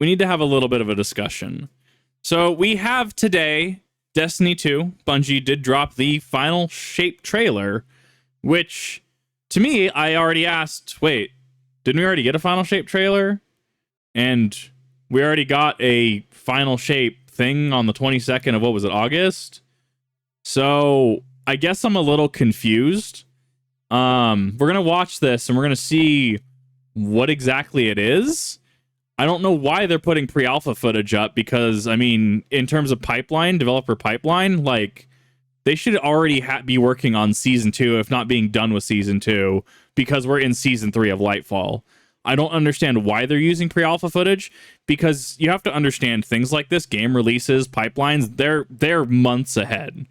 we need to have a little bit of a discussion. So we have today Destiny 2. Bungie did drop the final shape trailer, which to me, I already asked, wait, didn't we already get a final shape trailer? And we already got a final shape thing on the 22nd of, what was it, August? So I guess I'm a little confused. We're going to watch this and we're going to see what exactly it is. I don't know why they're putting pre-alpha footage up because, I mean, in terms of pipeline, developer pipeline, like, they should already be working on Season 2, if not being done with Season 2, because we're in Season 3 of Lightfall. I don't understand why they're using pre-alpha footage, because you have to understand things like this, game releases, pipelines, they're months ahead.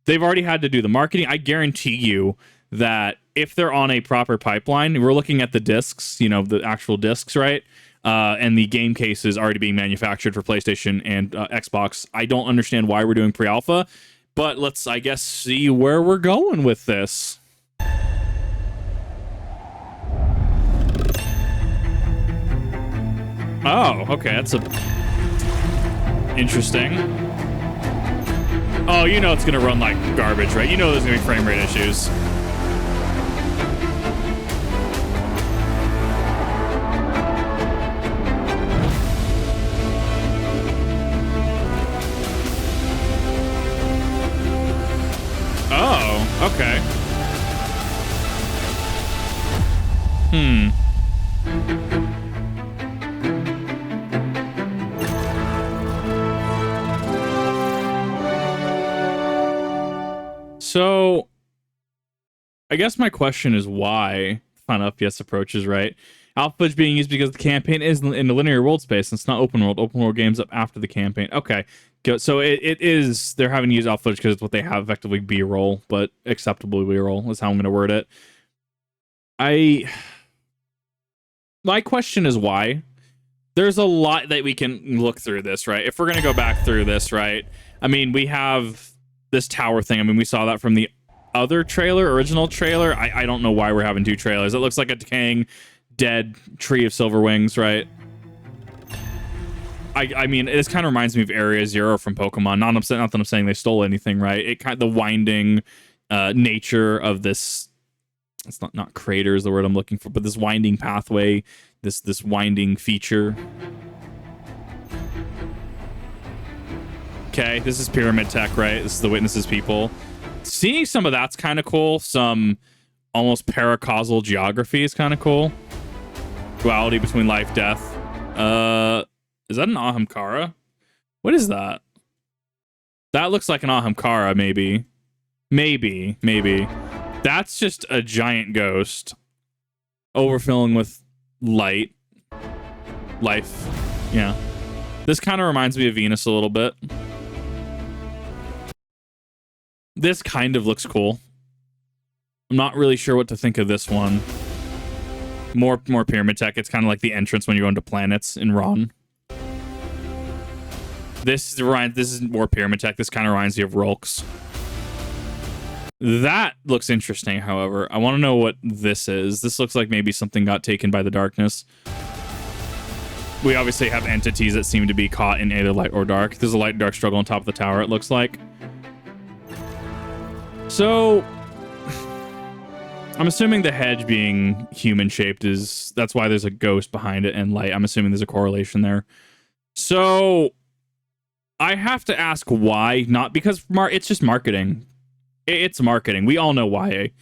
They've already had to do the marketing. I guarantee you that if they're on a proper pipeline, we're looking at the discs, you know, the actual discs, right? And the game case is already being manufactured for PlayStation and Xbox. I don't understand why we're doing pre-alpha, but let's, I guess, see where we're going with this. Oh, okay, that's interesting. Oh, you know it's gonna run like garbage, right? You know there's gonna be frame rate issues. Oh, okay. So, I guess my question is why Final FPS approaches, right? Alpha footage being used because the campaign is in the linear world space. And it's not open world. Open world games up after the campaign. Okay. So it is, they're having to use alpha footage because it's what they have, effectively B-roll, but acceptable B-roll is how I'm going to word it. My question is why. There's a lot that we can look through this, right? If we're going to go back through this, right? I mean, we have this tower thing. I mean, we saw that from the other trailer, original trailer. I don't know why we're having two trailers. It looks like a decaying, dead tree of silver wings, right? I mean, this kind of reminds me of Area Zero from Pokemon. Not that I'm saying they stole anything, right? It kind of, the winding nature of this. It's not crater is the word I'm looking for, but this winding pathway, this winding feature. Okay, this is pyramid tech, right? This is the Witnesses people. Seeing some of that's kind of cool. Some almost paracausal geography is kind of cool. Duality between life, death. Is that an Ahamkara? What is that? That looks like an Ahamkara, maybe. Maybe. That's just a giant ghost. Overfilling with light. Life. Yeah. This kind of reminds me of Venus a little bit. This kind of looks cool. I'm not really sure what to think of this one. More pyramid tech. It's kind of like the entrance when you go into planets in Ron. This is more pyramid tech. This kind of reminds me of Rolks. That looks interesting, however. I want to know what this is. This looks like maybe something got taken by the darkness. We obviously have entities that seem to be caught in either light or dark. There's a light and dark struggle on top of the tower, it looks like. So, I'm assuming the hedge being human-shaped is... That's why there's a ghost behind it and light. I'm assuming there's a correlation there. So, I have to ask why. Not because... It's just marketing. It's marketing. We all know why.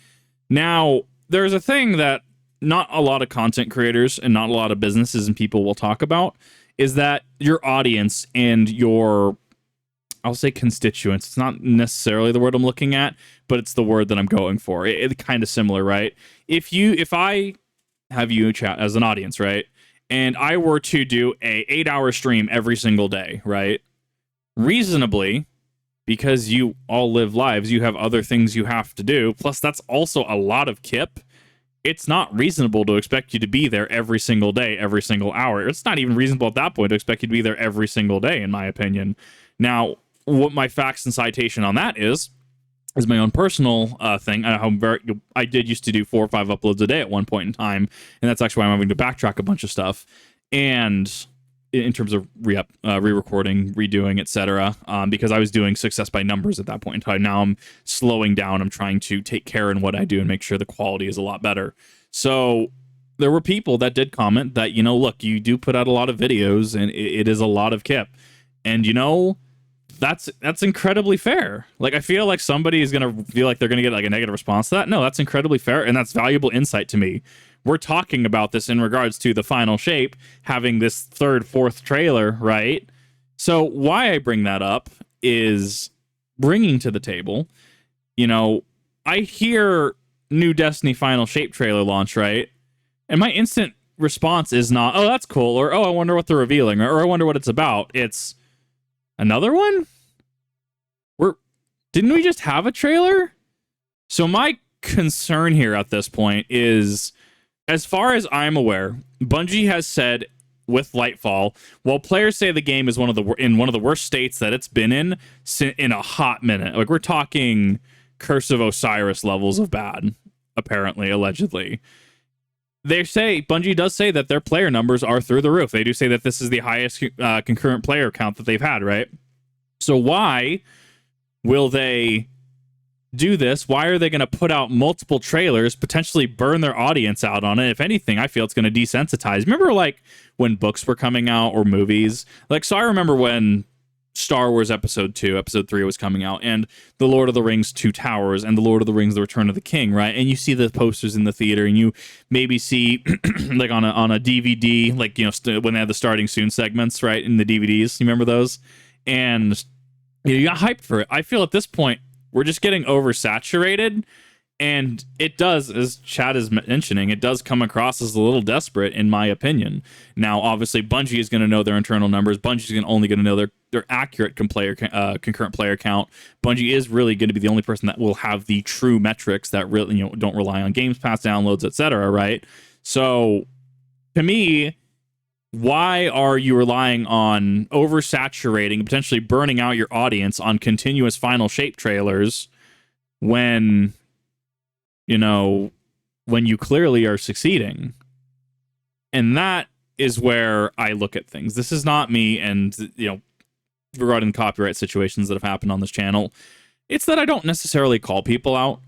Now, there's a thing that not a lot of content creators and not a lot of businesses and people will talk about, is that your audience and your... I'll say constituents. It's not necessarily the word I'm looking at, but it's the word that I'm going for. It's kind of similar, right? If I have you chat as an audience, right? And I were to do a 8-hour stream every single day, right? Reasonably, because you all live lives, you have other things you have to do. Plus, that's also a lot of kip. It's not reasonable to expect you to be there every single day, every single hour. It's not even reasonable at that point to expect you to be there every single day, in my opinion. Now, what my facts and citation on that is my own personal thing. I did used to do 4 or 5 uploads a day at one point in time, and that's actually why I'm having to backtrack a bunch of stuff. And in terms of re-recording, redoing, etc. Because I was doing success by numbers at that point in time. Now I'm slowing down. I'm trying to take care in what I do and make sure the quality is a lot better. So there were people that did comment that, look, you do put out a lot of videos and it is a lot of kip. And, that's incredibly fair. Like, I feel like somebody is going to feel like they're going to get like a negative response to that. No, that's incredibly fair. And that's valuable insight to me. We're talking about this in regards to the final shape, having this third, fourth trailer, right? So why I bring that up is bringing to the table, I hear new Destiny final shape trailer launch, right? And my instant response is not, oh, that's cool, or, oh, I wonder what they're revealing, or I wonder what it's about. It's another one? Didn't we just have a trailer? So my concern here at this point is, as far as I'm aware, Bungie has said with Lightfall, while players say the game is in one of the worst states that it's been in a hot minute. Like, we're talking Curse of Osiris levels of bad, apparently, allegedly. Bungie does say that their player numbers are through the roof. They do say that this is the highest concurrent player count that they've had, right? So why will they do this? Why are they going to put out multiple trailers, potentially burn their audience out on it? If anything, I feel it's going to desensitize. Remember, like, when books were coming out or movies? Like, so I remember when Star Wars Episode 2, Episode 3 was coming out, and The Lord of the Rings Two Towers, and The Lord of the Rings The Return of the King, right? And you see the posters in the theater, and you maybe see, like, on a DVD, like, when they had the starting soon segments, right, in the DVDs. You remember those? And you got hyped for it. I feel at this point, we're just getting oversaturated, and it does, as Chad is mentioning, it does come across as a little desperate, in my opinion. Now, obviously, Bungie is going to know their internal numbers. Bungie is only going to know their accurate concurrent player count. Bungie is really going to be the only person that will have the true metrics that really don't rely on Games Pass downloads, etc. Right? So, to me, why are you relying on oversaturating, potentially burning out your audience on continuous final shape trailers when you clearly are succeeding? And that is where I look at things. This is not me, and regarding copyright situations that have happened on this channel, it's that I don't necessarily call people out.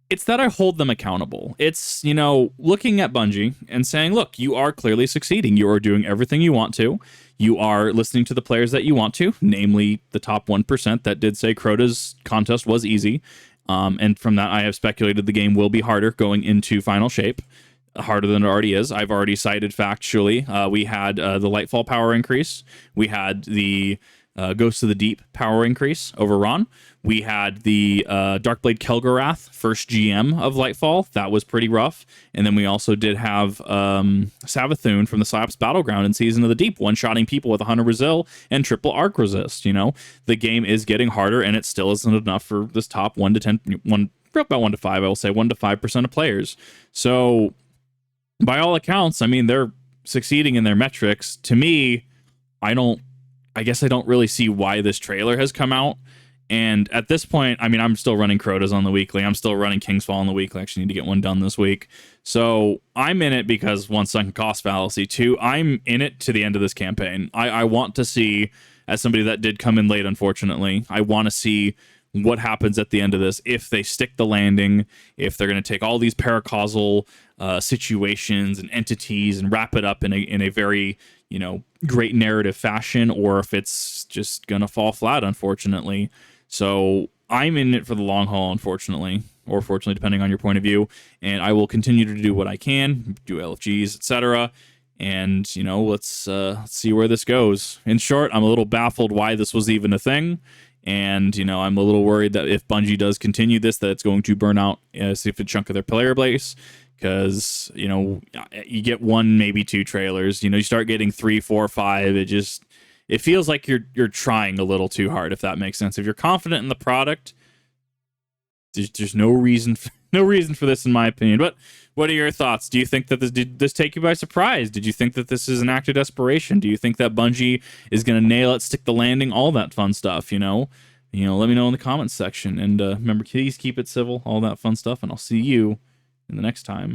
It's that I hold them accountable. It's, looking at Bungie and saying, look, you are clearly succeeding. You are doing everything you want to. You are listening to the players that you want to, namely the top 1% that did say Crota's contest was easy. And from that, I have speculated the game will be harder going into final shape, harder than it already is. I've already cited factually. We had the Lightfall power increase. We had the Ghost of the Deep power increase over Ron. We had the Darkblade Kelgorath first GM of Lightfall. That was pretty rough. And then we also did have Savathun from the Slaps Battleground in Season of the Deep, one-shotting people with 100 Brazil and triple arc resist. The game is getting harder, and it still isn't enough for this top 1 to 10, about 1 to 5, I will say 1 to 5% of players. So by all accounts, I mean, they're succeeding in their metrics. To me, I guess I don't really see why this trailer has come out. And at this point, I mean, I'm still running Crotas on the weekly. I'm still running Kingsfall on the weekly. I actually need to get one done this week. So I'm in it because, one, sunk cost fallacy. Two, I'm in it to the end of this campaign. I want to see, as somebody that did come in late, unfortunately, I want to see what happens at the end of this. If they stick the landing, if they're going to take all these paracausal situations and entities and wrap it up in a very, great narrative fashion, or if it's just going to fall flat, unfortunately. So I'm in it for the long haul, unfortunately, or fortunately, depending on your point of view. And I will continue to do what I can, do LFGs, etc. And, let's see where this goes. In short, I'm a little baffled why this was even a thing. And, I'm a little worried that if Bungie does continue this, that it's going to burn out a significant chunk of their player base. Because, you get 1, maybe 2 trailers. You start getting 3, 4, 5. It feels like you're trying a little too hard, if that makes sense. If you're confident in the product, there's no reason for this, in my opinion. But what are your thoughts? Do you think that did this take you by surprise? Did you think that this is an act of desperation? Do you think that Bungie is going to nail it, stick the landing, all that fun stuff? Let me know in the comments section. And remember, please keep it civil, all that fun stuff. And I'll see you in the next time.